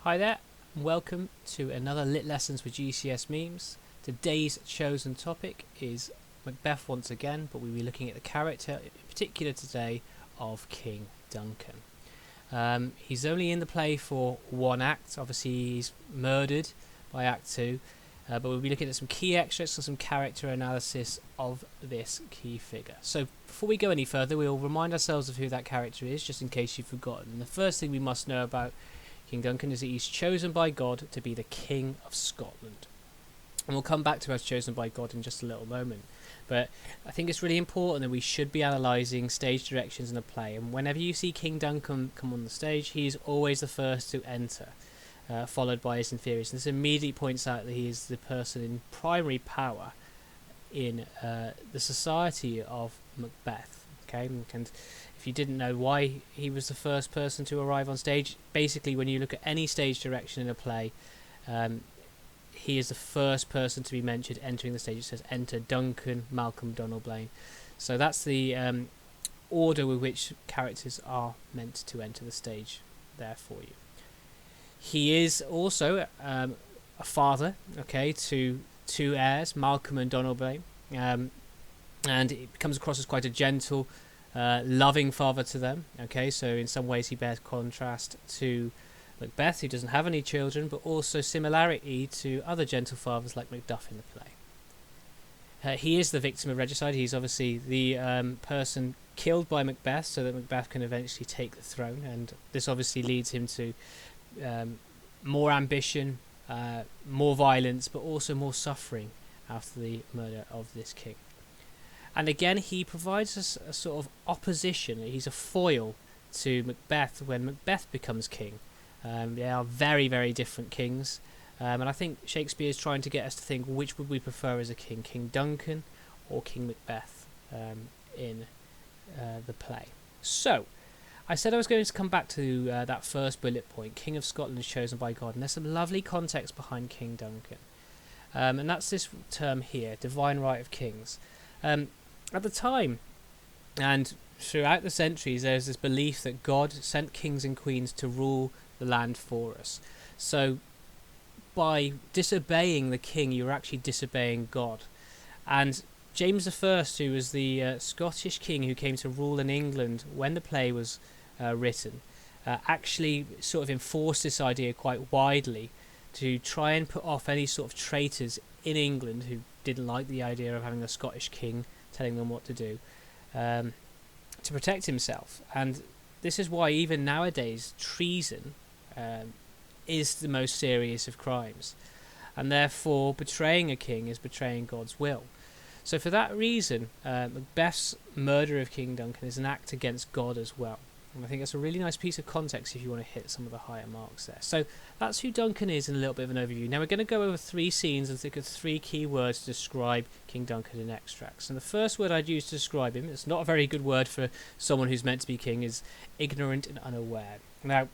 Hi there, and welcome to another Lit Lessons with GCS memes. Today's chosen topic is Macbeth once again, but we'll be looking at the character, in particular today, of King Duncan. He's only in the play for one act. Obviously he's murdered by Act 2, but we'll be looking at some key extracts and some character analysis of this key figure. So before we go any further, we'll remind ourselves of who that character is, just in case you've forgotten. The first thing we must know about King Duncan is that he's chosen by God to be the King of Scotland. And we'll come back to us chosen by God in just a little moment. But I think it's really important that we should be analysing stage directions in a play. And whenever you see King Duncan come on the stage, he is always the first to enter, followed by his inferiors. And this immediately points out that he is the person in primary power in the society of Macbeth. Okay, and if you didn't know why he was the first person to arrive on stage, basically when you look at any stage direction in a play, he is the first person to be mentioned entering the stage. It says enter Duncan, Malcolm, Donald Blaine. So that's the order with which characters are meant to enter the stage there for you. He is also a father, okay, to two heirs, Malcolm and Donald Blaine, and it comes across as quite a gentle, loving father to them. Okay, so in some ways he bears contrast to Macbeth, who doesn't have any children, but also similarity to other gentle fathers like Macduff in the play. He is the victim of regicide. He's obviously the person killed by Macbeth so that Macbeth can eventually take the throne, and this obviously leads him to more ambition, more violence, but also more suffering after the murder of this king. And again, he provides us a sort of opposition. He's a foil to Macbeth when Macbeth becomes king. They are very, very different kings. And I think Shakespeare is trying to get us to think, which would we prefer as a king? King Duncan or King Macbeth in the play. So, I said I was going to come back to that first bullet point. King of Scotland is chosen by God. And there's some lovely context behind King Duncan. And that's this term here, divine right of kings. At the time, and throughout the centuries, there's this belief that God sent kings and queens to rule the land for us. So by disobeying the king, you're actually disobeying God. And James I, who was the Scottish king who came to rule in England when the play was written, actually sort of enforced this idea quite widely to try and put off any sort of traitors in England who didn't like the idea of having a Scottish king telling them what to do, to protect himself. And this is why even nowadays treason is the most serious of crimes, and therefore betraying a king is betraying God's will. So for that reason, Macbeth's murder of King Duncan is an act against God as well. And I think that's a really nice piece of context if you want to hit some of the higher marks there. So that's who Duncan is in a little bit of an overview. Now we're going to go over three scenes and think of three key words to describe King Duncan in extracts. And the first word I'd use to describe him, it's not a very good word for someone who's meant to be king, is ignorant and unaware. Now,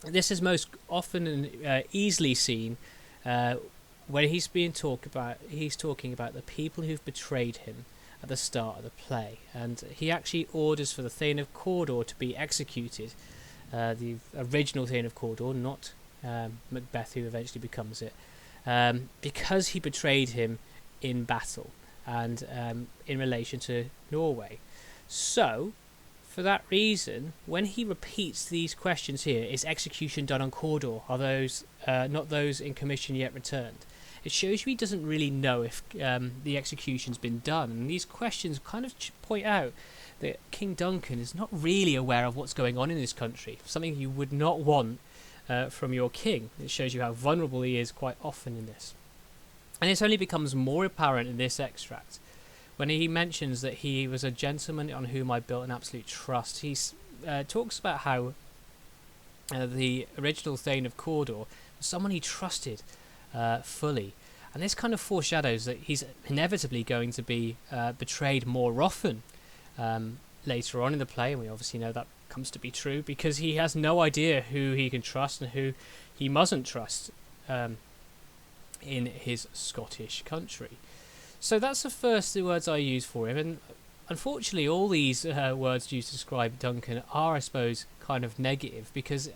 this is most often and easily seen when he's talking about the people who've betrayed him at the start of the play, and he actually orders for the Thane of Cawdor to be executed, the original Thane of Cawdor, not Macbeth, who eventually becomes it, because he betrayed him in battle and in relation to Norway. So for that reason, when he repeats these questions here, is execution done on Cawdor? Are those not those in commission yet returned? It shows you he doesn't really know if the execution's been done. And these questions kind of point out that King Duncan is not really aware of what's going on in this country, something you would not want from your king. It shows you how vulnerable he is quite often in this. And this only becomes more apparent in this extract, when he mentions that he was a gentleman on whom I built an absolute trust. He talks about how the original Thane of Cawdor was someone he trusted fully, and this kind of foreshadows that he's inevitably going to be betrayed more often later on in the play, and we obviously know that comes to be true because he has no idea who he can trust and who he mustn't trust in his Scottish country. So that's the first two words I use for him, and unfortunately all these words used to describe Duncan are, I suppose, kind of negative, because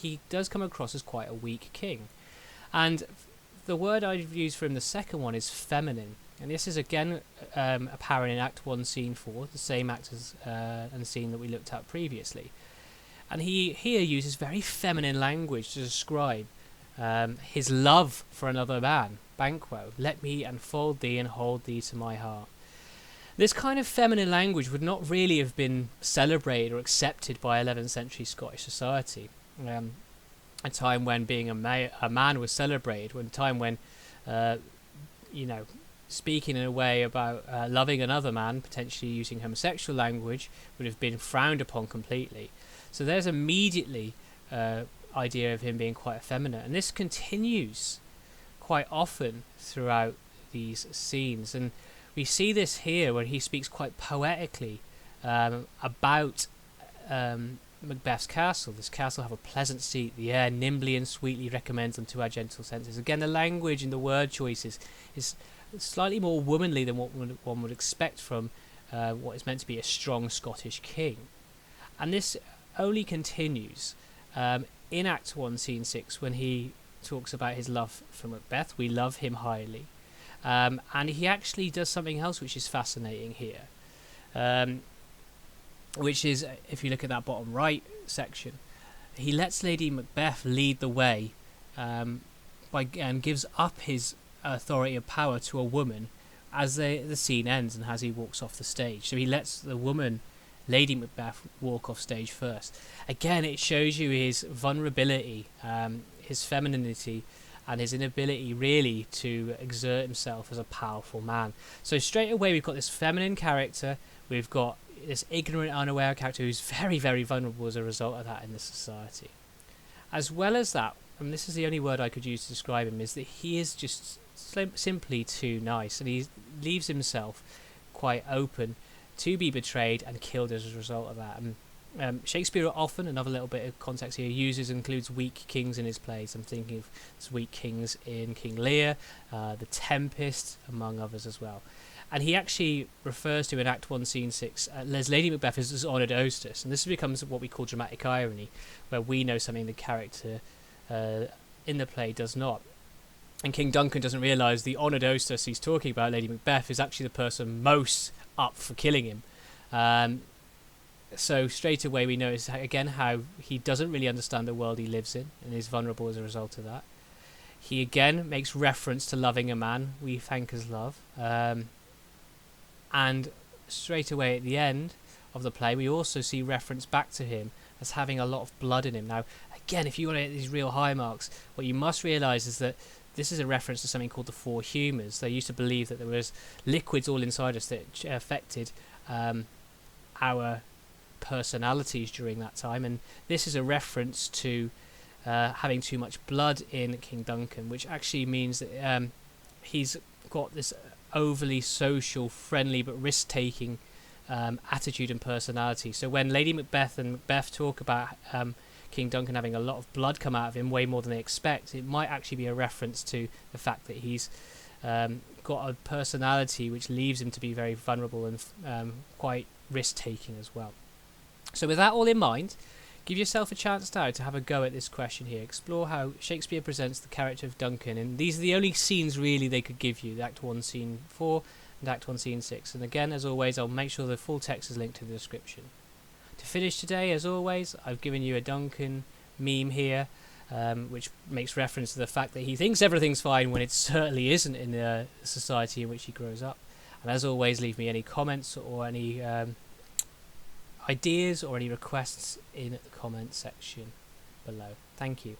he does come across as quite a weak king. And the word I've used for him, the second one, is feminine. And this is again apparent in Act 1, Scene 4, the same act as and scene that we looked at previously. And he here uses very feminine language to describe his love for another man, Banquo. Let me enfold thee and hold thee to my heart. This kind of feminine language would not really have been celebrated or accepted by 11th century Scottish society. A time when being a man was celebrated, a time when, speaking in a way about loving another man, potentially using homosexual language, would have been frowned upon completely. So there's immediately idea of him being quite effeminate, and this continues quite often throughout these scenes. And we see this here where he speaks quite poetically about Macbeth's castle. This castle have a pleasant seat, the air nimbly and sweetly recommends unto our gentle senses. Again, the language and the word choices is slightly more womanly than what one would expect from what is meant to be a strong Scottish king. And this only continues in Act 1, Scene 6, when he talks about his love for Macbeth. We love him highly. And he actually does something else which is fascinating here, which is, if you look at that bottom right section, he lets Lady Macbeth lead the way and gives up his authority and power to a woman as the scene ends and as he walks off the stage. So he lets the woman, Lady Macbeth, walk off stage first. Again, it shows you his vulnerability, his femininity, and his inability really to exert himself as a powerful man. So straight away we've got this feminine character, we've got this ignorant, unaware character who's very, very vulnerable as a result of that in this society. As well as that, and this is the only word I could use to describe him, is that he is just simply too nice, and he leaves himself quite open to be betrayed and killed as a result of that. And Shakespeare often, another little bit of context here, includes weak kings in his plays. I'm thinking of weak kings in King Lear, The Tempest, among others as well. And he actually refers to in Act 1, Scene 6, as Lady Macbeth is his honoured hostess. And this becomes what we call dramatic irony, where we know something the character in the play does not. And King Duncan doesn't realise the honoured hostess he's talking about, Lady Macbeth, is actually the person most up for killing him. So straight away we notice again how he doesn't really understand the world he lives in and is vulnerable as a result of that. He again makes reference to loving a man we thank as love. And straight away at the end of the play we also see reference back to him as having a lot of blood in him. Now again, if you want to hit these real high marks, what you must realise is that this is a reference to something called the four humours. They used to believe that there was liquids all inside us that affected our personalities during that time, and this is a reference to having too much blood in King Duncan, which actually means that he's got this overly social, friendly but risk-taking attitude and personality. So when Lady Macbeth and Macbeth talk about King Duncan having a lot of blood come out of him, way more than they expect, it might actually be a reference to the fact that he's got a personality which leaves him to be very vulnerable and quite risk-taking as well. So with that all in mind, give yourself a chance now to have a go at this question here. Explore how Shakespeare presents the character of Duncan, and these are the only scenes really they could give you, the Act 1 Scene 4 and Act 1 Scene 6. And again, as always, I'll make sure the full text is linked in the description. To finish today, as always, I've given you a Duncan meme here, which makes reference to the fact that he thinks everything's fine when it certainly isn't in the society in which he grows up. And as always, leave me any comments or any ideas or any requests in the comment section below. Thank you.